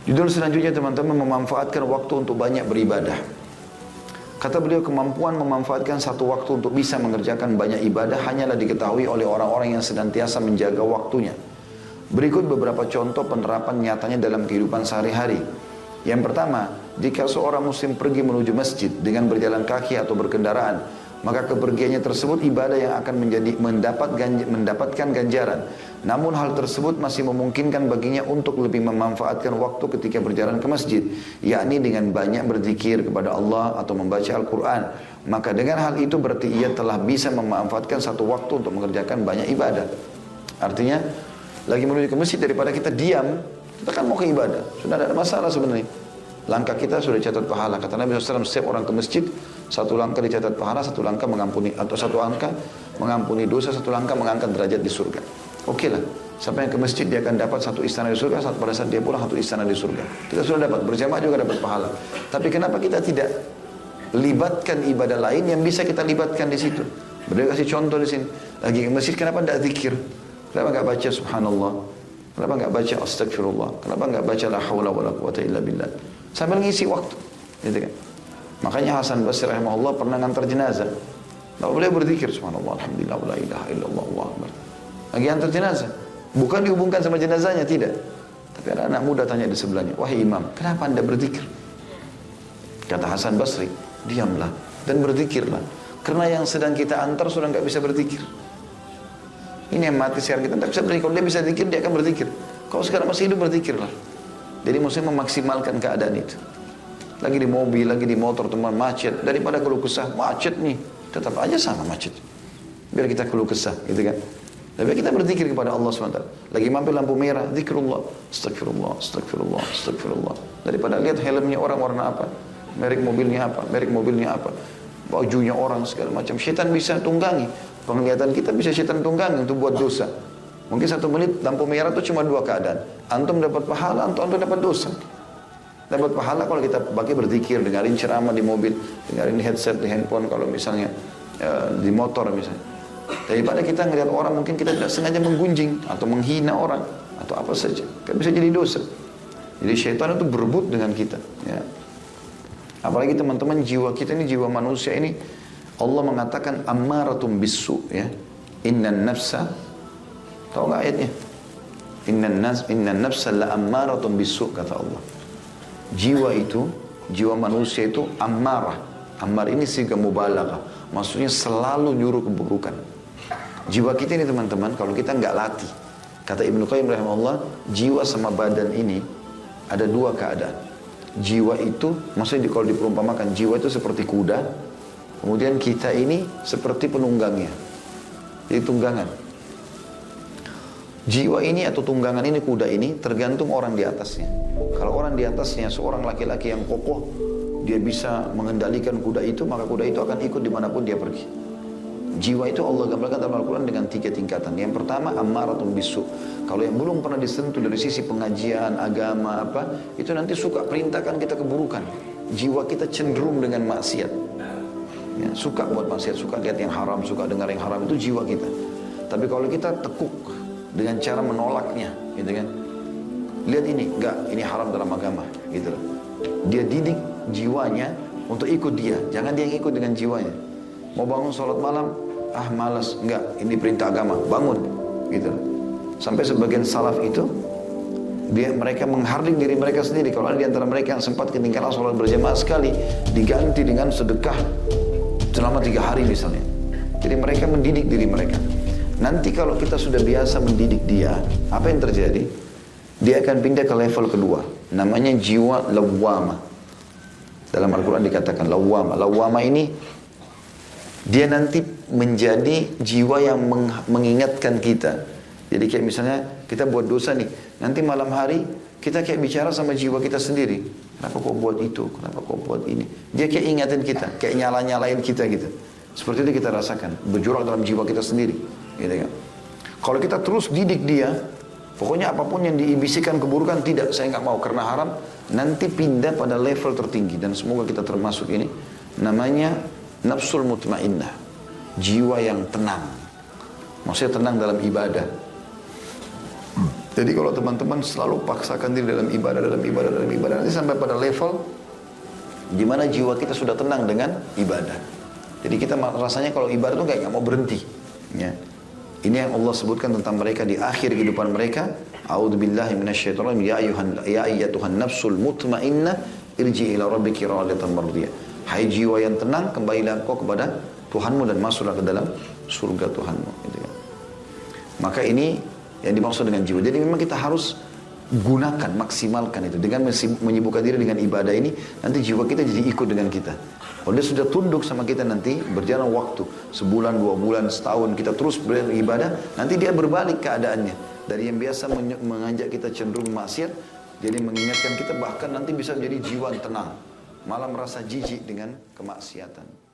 Judul selanjutnya teman-teman, memanfaatkan waktu untuk banyak beribadah. Kata beliau, kemampuan memanfaatkan satu waktu untuk bisa mengerjakan banyak ibadah hanyalah diketahui oleh orang-orang yang senantiasa menjaga waktunya. Berikut beberapa contoh penerapan nyatanya dalam kehidupan sehari-hari. Yang pertama, jika seorang muslim pergi menuju masjid dengan berjalan kaki atau berkendaraan, maka kepergiannya tersebut ibadah yang akan mendapatkan ganjaran. Namun hal tersebut masih memungkinkan baginya untuk lebih memanfaatkan waktu ketika berjalan ke masjid, yakni dengan banyak berzikir kepada Allah atau membaca Al-Quran. Maka dengan hal itu berarti ia telah bisa memanfaatkan satu waktu untuk mengerjakan banyak ibadah. Artinya, lagi menuju ke masjid daripada kita diam, kita kan mau ke ibadah. Sudah tidak ada masalah sebenarnya. Langkah kita sudah dicatat pahala. Kata Nabi SAW, setiap orang ke masjid, satu langkah dicatat pahala, satu langkah mengampuni, atau satu langkah mengampuni dosa, satu langkah mengangkat derajat di surga. Oke lah, siapa yang ke masjid dia akan dapat satu istana di surga, pada saat dia pulang satu istana di surga. Kita sudah dapat, berjamaah juga dapat pahala. Tapi kenapa kita tidak libatkan ibadah lain yang bisa kita libatkan di situ? Beliau kasih contoh di sini. Lagi ke masjid, kenapa tidak zikir? Kenapa enggak baca subhanallah? Kenapa enggak baca astagfirullah? Kenapa enggak baca la haula wala quwata illa billah? Sambil ngisi waktu, gitu kan? Makanya Hasan Basri rahimahullah pernah ngantar jenazah. Lalu beliau berzikir subhanallah, alhamdulillah, la ilaha illallah, Allahu akbar. Lagi antar jenazah, bukan dihubungkan sama jenazahnya, tidak. Tapi ada anak muda tanya di sebelahnya, wahai imam, kenapa anda berzikir? Kata Hasan Basri, diamlah dan berzikirlah, karena yang sedang kita antar sudah nggak bisa berzikir. Ini yang mati sekarang, kita tidak bisa berzikir. Kalau dia bisa berzikir, dia akan berzikir. Kalau sekarang masih hidup, berzikirlah. Jadi muslim memaksimalkan keadaan itu. Lagi di mobil, lagi di motor, teman macet, daripada keluh kesah, macet nih, tetap aja sama macet. Biar kita keluh kesah, gitu kan? Tapi kita berzikir kepada Allah SWT. Lagi mampir lampu merah, zikrullah, astagfirullah, astagfirullah, astagfirullah. Daripada lihat helmnya orang warna apa, merek mobilnya apa, merek mobilnya apa, bajunya orang segala macam. Syaitan bisa tunggangi. Penglihatan kita bisa syaitan tunggangi untuk buat dosa. Mungkin 1 menit lampu merah itu cuma 2 keadaan. Antum dapat pahala, antum dapat dosa. Dapat pahala kalau kita pakai berzikir, dengarin ceramah di mobil, dengarin headset di handphone kalau misalnya di motor misalnya. Daripada kita ngelihat orang mungkin kita tidak sengaja menggunjing atau menghina orang atau apa saja, kan bisa jadi dosa. Jadi syaitan itu berebut dengan kita. Ya. Apalagi teman-teman, jiwa kita ini, jiwa manusia ini, Allah mengatakan ammaratum bisu, ya. Innan nafsa, tahu nggak ayatnya? Innan nafsa la ammaratum bisu, kata Allah. Jiwa itu, jiwa manusia itu ammarah. Ammar ini siga mubalaghah, maksudnya selalu nyuruh keburukan. Jiwa kita ini teman-teman, kalau kita nggak latih, kata Ibnu Qayyim rahimahullah, jiwa sama badan ini ada 2 keadaan. Jiwa itu, maksudnya kalau diperumpamakan, jiwa itu seperti kuda, kemudian kita ini seperti penunggangnya. Jadi tunggangan. Jiwa ini atau tunggangan ini, kuda ini, tergantung orang di atasnya. Kalau orang di atasnya seorang laki-laki yang kokoh, dia bisa mengendalikan kuda itu, maka kuda itu akan ikut dimanapun dia pergi. Jiwa itu Allah gambarkan dalam Al-Quran dengan 3 tingkatan. Yang pertama, ammaratun bisu. Kalau yang belum pernah disentuh dari sisi pengajian, agama, apa, itu nanti suka perintahkan kita keburukan. Jiwa kita cenderung dengan maksiat. Ya, suka buat maksiat, suka lihat yang haram, suka dengar yang haram, itu jiwa kita. Tapi kalau kita tekuk dengan cara menolaknya, gitu kan. Lihat ini, enggak, ini haram dalam agama, gitu loh. Dia didik jiwanya untuk ikut dia, jangan dia yang ikut dengan jiwanya. Mau bangun sholat malam, malas, enggak, ini perintah agama, bangun, gitu. Sampai sebagian salaf itu, mereka menghardik diri mereka sendiri. Kalau ada di antara mereka yang sempat ketinggalan sholat berjamaah sekali, diganti dengan sedekah selama 3 hari misalnya. Jadi mereka mendidik diri mereka. Nanti kalau kita sudah biasa mendidik dia, apa yang terjadi? Dia akan pindah ke level kedua, namanya jiwa lawwama. Dalam Al-Quran dikatakan lawwama. Lawwama ini dia nanti menjadi jiwa yang mengingatkan kita. Jadi kayak misalnya kita buat dosa nih, nanti malam hari kita kayak bicara sama jiwa kita sendiri. Kenapa kau buat itu? Kenapa kau buat ini? Dia kayak ingatin kita, kayak nyala-nyalain kita gitu. Seperti itu kita rasakan, berjuang dalam jiwa kita sendiri, gitu kan. Kalau kita terus didik dia, pokoknya apapun yang diibisikan keburukan, tidak, saya nggak mau karena haram, nanti pindah pada level tertinggi. Dan semoga kita termasuk ini, namanya nafsul mutmainnah, jiwa yang tenang. Maksudnya tenang dalam ibadah. Jadi kalau teman-teman selalu paksakan diri dalam ibadah, nanti sampai pada level di mana jiwa kita sudah tenang dengan ibadah. Jadi kita rasanya kalau ibadah itu kayak nggak mau berhenti. Ya. Ini yang Allah sebutkan tentang mereka di akhir kehidupan mereka. A'udzubillahi minasyaitonir rajim. Ya ayyatuhan nafsul mutmainnah irji ila rabbiki radiyatan mardiyah. Hai jiwa yang tenang, kembalilah engkau kepada Tuhanmu dan masuklah ke dalam surga Tuhanmu. Gitu kan. Maka ini yang dimaksud dengan jiwa. Jadi memang kita harus gunakan, maksimalkan itu. Dengan menyibukkan diri dengan ibadah ini, nanti jiwa kita jadi ikut dengan kita. Kalau dia sudah tunduk sama kita nanti, berjalan waktu, sebulan, 2 bulan, setahun, kita terus beribadah, nanti dia berbalik keadaannya. Dari yang biasa mengajak kita cenderung maksiat, jadi mengingatkan kita bahkan nanti bisa menjadi jiwa tenang. Malah merasa jijik dengan kemaksiatan.